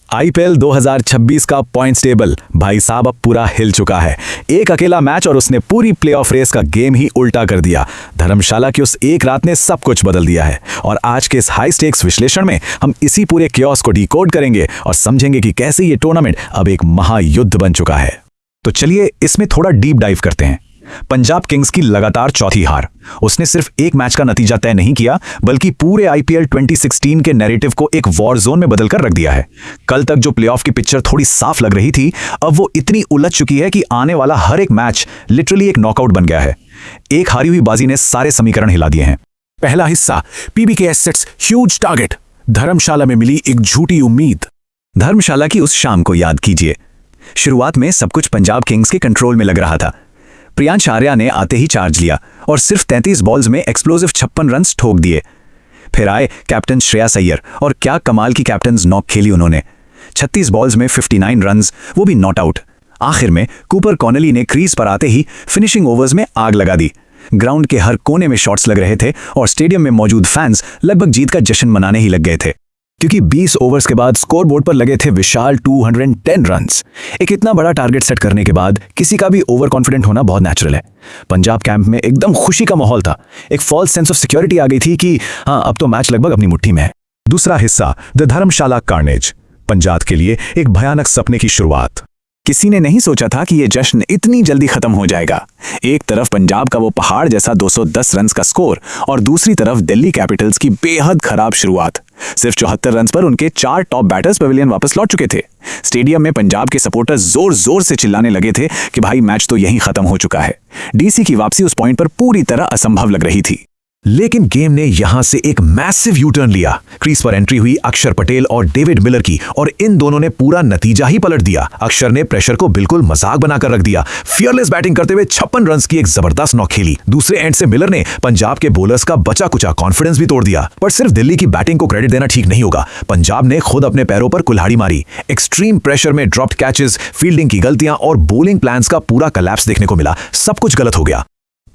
IPL 2026 का points table भाई साहब अब पूरा हिल चुका है। एक अकेला मैच और उसने पूरी प्लेऑफ रेस का गेम ही उल्टा कर दिया। धर्मशाला की उस एक रात ने सब कुछ बदल दिया है और आज के इस हाई स्टेक्स विश्लेषण में हम इसी पूरे क्योस को डिकोड करेंगे और समझेंगे कि कैसे ये टूर्नामेंट अब एक महायुद्ध बन चुका है। तो चलिए इसमें थोड़ा डीप डाइव करते हैं। पंजाब किंग्स की लगातार चौथी हार, उसने सिर्फ एक मैच का नतीजा तय नहीं किया बल्कि पूरे आईपीएल 2016 के नैरेटिव को एक वॉर जोन में बदलकर रख दिया है। कल तक जो प्लेऑफ की पिक्चर थोड़ी साफ लग रही थी, अब वो इतनी उलझ चुकी है कि आने वाला हर एक मैच लिटरली एक नॉकआउट बन गया है। एक हारी हुई बाजी ने सारे समीकरण हिला दिए हैं। पहला हिस्सा, पीबीके सेट्स ह्यूज टारगेट, धर्मशाला में मिली एक झूठी उम्मीद। धर्मशाला की उस शाम को याद कीजिए। शुरुआत में सब कुछ पंजाब किंग्स के कंट्रोल में लग रहा था। प्रियांश आर्या ने आते ही चार्ज लिया और सिर्फ 33 बॉल्स में एक्सप्लोसिव 56 रन्स ठोक दिए। फिर आए कैप्टन श्रेयस अय्यर और क्या कमाल की कैप्टन्स नॉक खेली उन्होंने। 36 बॉल्स में 59 रन्स, वो भी नॉट आउट। आखिर में कूपर कॉनली ने क्रीज पर आते ही फिनिशिंग ओवर्स में आग लगा दी। ग्राउंड के हर कोने में शॉट्स लग रहे थे और स्टेडियम में मौजूद फैंस लगभग जीत का जश्न मनाने ही लग गए थे, क्योंकि 20 ओवर्स के बाद स्कोरबोर्ड पर लगे थे विशाल 210 रन्स। एक इतना बड़ा टारगेट सेट करने के बाद किसी का भी ओवर कॉन्फिडेंट होना बहुत नेचुरल है। पंजाब कैंप में एकदम खुशी का माहौल था। एक फॉल्स सेंस ऑफ सिक्योरिटी आ गई थी कि हाँ, अब तो मैच लगभग अपनी मुट्ठी में है। दूसरा हिस्सा, द धर्मशाला कार्नेज, पंजाब के लिए एक भयानक सपने की शुरुआत। किसी ने नहीं सोचा था कि यह जश्न इतनी जल्दी खत्म हो जाएगा। एक तरफ पंजाब का वो पहाड़ जैसा 210 रन्स का स्कोर और दूसरी तरफ दिल्ली कैपिटल्स की बेहद खराब शुरुआत। सिर्फ 74 रन्स पर उनके 4 टॉप बैटर्स पवेलियन वापस लौट चुके थे। स्टेडियम में पंजाब के सपोर्टर्स जोर जोर से चिल्लाने लगे थे कि भाई मैच तो यहीं खत्म हो चुका है। डीसी की वापसी उस पॉइंट पर पूरी तरह असंभव लग रही थी। लेकिन गेम ने यहां से एक मैसिव यू टर्न लिया। क्रीज पर एंट्री हुई अक्षर पटेल और डेविड मिलर की और इन दोनों ने पूरा नतीजा ही पलट दिया। अक्षर ने प्रेशर को बिल्कुल मजाक बनाकर रख दिया। फियरलेस बैटिंग करते हुए 56 रन्स की एक जबरदस्त नॉक खेली। दूसरे एंड से मिलर ने पंजाब के बॉलर्स का बचा कुचा कॉन्फिडेंस भी तोड़ दिया। पर सिर्फ दिल्ली की बैटिंग को क्रेडिट देना ठीक नहीं होगा। पंजाब ने खुद अपने पैरों पर कुल्हाड़ी मारी। एक्सट्रीम प्रेशर में ड्रॉप्ड कैचेस, फील्डिंग की गलतियां और बॉलिंग प्लान्स का पूरा कोलैप्स देखने को मिला। सब कुछ गलत हो गया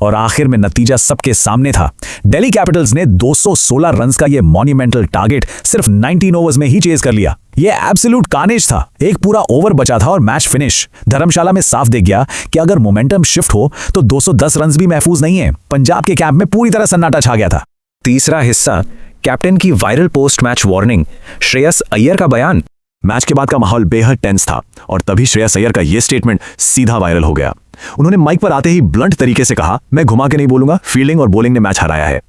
और आखिर में नतीजा सबके सामने था। दिल्ली कैपिटल्स ने 216 रन्स का यह मॉन्यूमेंटल टारगेट सिर्फ 19 ओवर्स में ही चेज कर लिया। यह एब्सोल्यूट कार्नेज था। एक पूरा ओवर बचा था और मैच फिनिश। धर्मशाला में साफ दिख गया कि अगर मोमेंटम शिफ्ट हो तो 210 रन्स भी महफूज नहीं है। पंजाब के कैंप में पूरी तरह सन्नाटा छा गया था। तीसरा हिस्सा, कैप्टन की viral post match warning, Shreyas Iyer का बयान। मैच के बाद का माहौल बेहद टेंस था और तभी श्रेयस अय्यर का यह स्टेटमेंट सीधा वायरल हो गया। उन्होंने माइक पर आते ही ब्लंट तरीके से कहा, मैं घुमा के नहीं बोलूंगा, फील्डिंग और बॉलिंग ने मैच हराया है।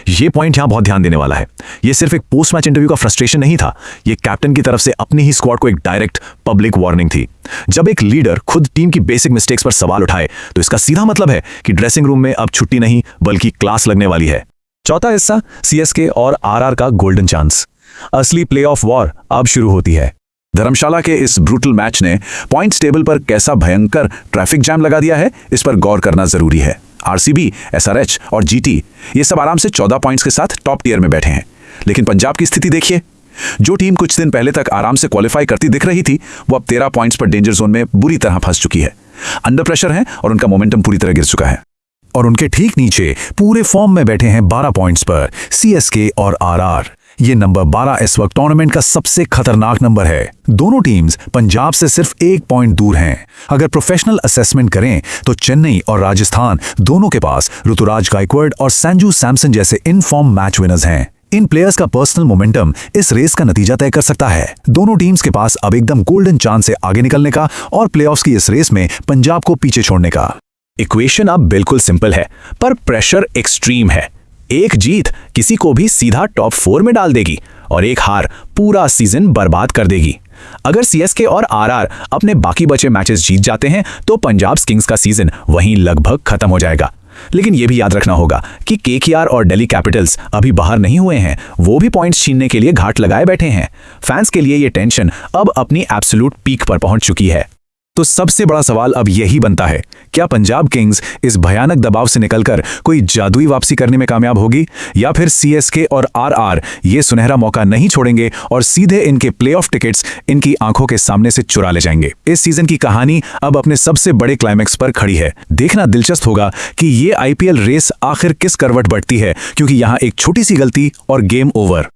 यह पॉइंट यहां बहुत ध्यान देने वाला है। यह सिर्फ एक पोस्ट मैच इंटरव्यू का फ्रस्ट्रेशन नहीं था, यह कैप्टन की तरफ से अपनी ही स्क्वाड को एक डायरेक्ट पब्लिक वार्निंग थी। जब एक लीडर खुद टीम की बेसिक मिस्टेक्स पर सवाल उठाए तो इसका सीधा मतलब है कि ड्रेसिंग रूम में अब छुट्टी नहीं बल्कि क्लास लगने वाली है। चौथा हिस्सा, सीएसके और आरआर का गोल्डन चांस। असली प्लेऑफ वॉर अब शुरू होती है। धर्मशाला के इस ब्रूटल मैच ने पॉइंट्स टेबल पर कैसा भयंकर ट्रैफिक जैम लगा दिया है, इस पर गौर करना जरूरी है। आरसीबी, एसआरएच और जीटी ये सब आराम से 14 पॉइंट्स के साथ टॉप टियर में बैठे हैं। लेकिन पंजाब की स्थिति देखिए। जो टीम कुछ दिन पहले तक आराम से क्वालिफाई करती दिख रही थी, वो अब 13 पॉइंट्स पर डेंजर जोन में बुरी तरह फंस चुकी है। अंडर प्रेशर है और उनका मोमेंटम पूरी तरह गिर चुका है। और उनके ठीक नीचे पूरे फॉर्म में बैठे हैं 12 पॉइंट्स पर सीएसके और आरआर। ये नंबर 12 इस वक्त टूर्नामेंट का सबसे खतरनाक नंबर है। दोनों टीम्स पंजाब से सिर्फ 1 पॉइंट दूर हैं। अगर प्रोफेशनल असेसमेंट करें तो चेन्नई और राजस्थान दोनों के पास ऋतुराज गायकवाड़ और संजू सैमसन जैसे इन फॉर्म मैच विनर्स हैं। इन प्लेयर्स का पर्सनल मोमेंटम इस रेस का नतीजा तय कर सकता है। दोनों टीम्स के पास अब एकदम गोल्डन चांस से आगे निकलने का और प्लेऑफ्स की इस रेस में पंजाब को पीछे छोड़ने का। इक्वेशन अब बिल्कुल सिंपल है, पर प्रेशर एक्सट्रीम है। एक जीत किसी को भी सीधा टॉप 4 में डाल देगी और एक हार पूरा सीजन बर्बाद कर देगी। अगर सीएसके और आरआर अपने बाकी बचे मैचेस जीत जाते हैं तो पंजाब किंग्स का सीजन वहीं लगभग खत्म हो जाएगा। लेकिन यह भी याद रखना होगा कि केकेआर और दिल्ली कैपिटल्स अभी बाहर नहीं हुए हैं। वो भी पॉइंट्स छीनने के लिए घाट लगाए बैठे हैं। फैंस के लिए यह टेंशन अब अपनी एब्सोल्यूट पीक पर पहुंच चुकी है। तो सबसे बड़ा सवाल अब यही बनता है, क्या पंजाब किंग्स इस भयानक दबाव से निकलकर कोई जादुई वापसी करने में कामयाब होगी, या फिर सीएसके और आरआर ये सुनहरा मौका नहीं छोड़ेंगे और सीधे इनके प्लेऑफ टिकट्स इनकी आंखों के सामने से चुरा ले जाएंगे। इस सीजन की कहानी अब अपने सबसे बड़े क्लाइमैक्स पर खड़ी है। देखना दिलचस्प होगा कि ये आईपीएल रेस आखिर किस करवट बढ़ती है, क्योंकि यहां एक छोटी सी गलती और गेम ओवर।